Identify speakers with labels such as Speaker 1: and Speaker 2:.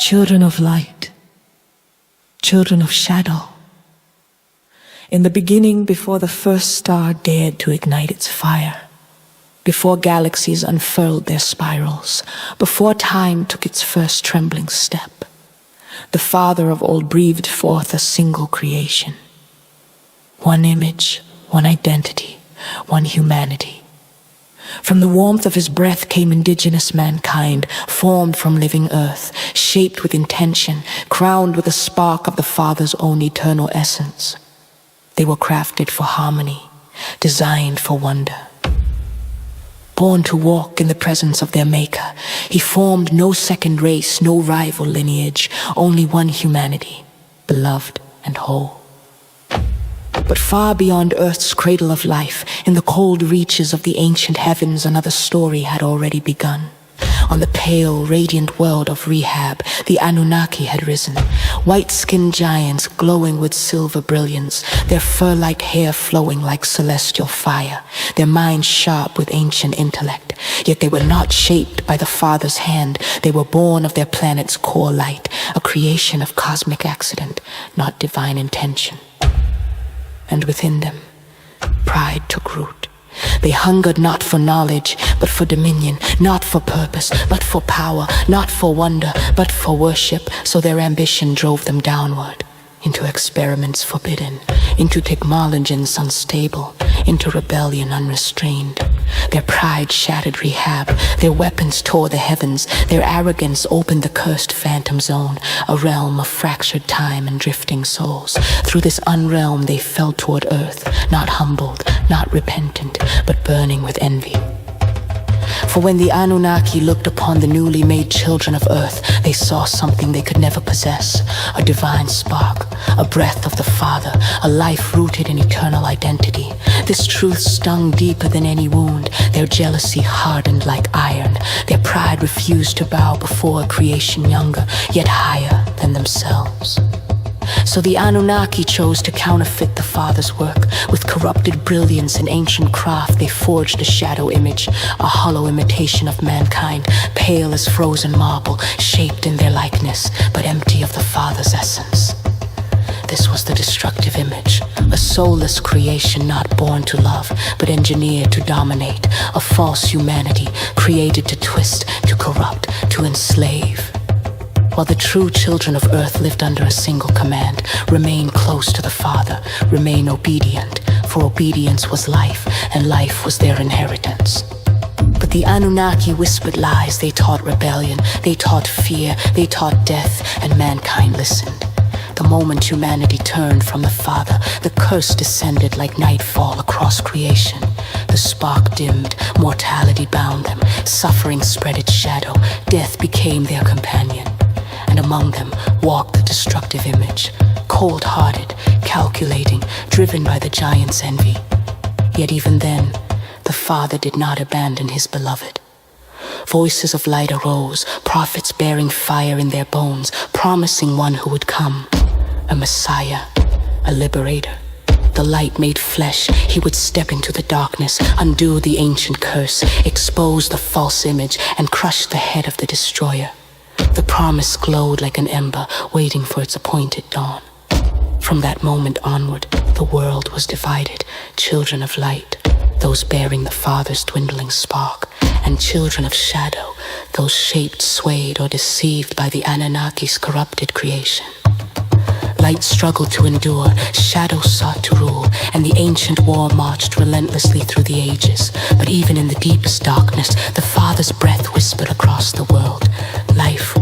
Speaker 1: Children of light, children of shadow. In the beginning, before the first star dared to ignite its fire, before galaxies unfurled their spirals, before time took its first trembling step, the Father of all breathed forth a single creation. One image, one identity, one humanity. From the warmth of his breath came indigenous mankind, formed from living earth, shaped with intention, crowned with a spark of the Father's own eternal essence. They were crafted for harmony, designed for wonder. Born to walk in the presence of their Maker, he formed no second race, no rival lineage, only one humanity, beloved and whole. But far beyond Earth's cradle of life, in the cold reaches of the ancient heavens, another story had already begun. On the pale, radiant world of Rehab, the Anunnaki had risen, white-skinned giants glowing with silver brilliance, their fur-like hair flowing like celestial fire, their minds sharp with ancient intellect. Yet they were not shaped by the Father's hand. They were born of their planet's core light, a creation of cosmic accident, not divine intention. And within them, pride took root. They hungered not for knowledge, but for dominion, not for purpose, but for power, not for wonder, but for worship. So their ambition drove them downward, into experiments forbidden, into technologies unstable, into rebellion unrestrained. Their pride shattered Rehab, their weapons tore the heavens, their arrogance opened the cursed phantom zone, a realm of fractured time and drifting souls. Through this unrealm they fell toward earth, not humbled, not repentant, but burning with envy. For when the Anunnaki looked upon the newly made children of Earth, they saw something they could never possess, a divine spark, a breath of the Father, a life rooted in eternal identity. This truth stung deeper than any wound. Their jealousy hardened like iron. Their pride refused to bow before a creation younger, yet higher than themselves. So the Anunnaki chose to counterfeit the Father's work. With corrupted brilliance and ancient craft, they forged a shadow image, a hollow imitation of mankind, pale as frozen marble, shaped in their likeness, but empty of the Father's essence. This was the destructive image, a soulless creation not born to love, but engineered to dominate, a false humanity created to twist, to corrupt, to enslave. While the true children of Earth lived under a single command: remain close to the Father, remain obedient, for obedience was life, and life was their inheritance. But the Anunnaki whispered lies. They taught rebellion, they taught fear, they taught death, and mankind listened. The moment humanity turned from the Father, the curse descended like nightfall across creation. The spark dimmed, mortality bound them, suffering spread its shadow, death became their companion. And among them walked the destructive image, cold-hearted, calculating, driven by the giant's envy. Yet even then, the Father did not abandon his beloved. Voices of light arose, prophets bearing fire in their bones, promising one who would come, a Messiah, a Liberator. The light made flesh, he would step into the darkness, undo the ancient curse, expose the false image, and crush the head of the destroyer. The promise glowed like an ember, waiting for its appointed dawn. From that moment onward, the world was divided. Children of light, those bearing the Father's dwindling spark, and children of shadow, those shaped, swayed, or deceived by the Anunnaki's corrupted creation. Light struggled to endure, shadow sought to rule, and the ancient war marched relentlessly through the ages. But even in the deepest darkness, the Father's breath whispered across the world. Life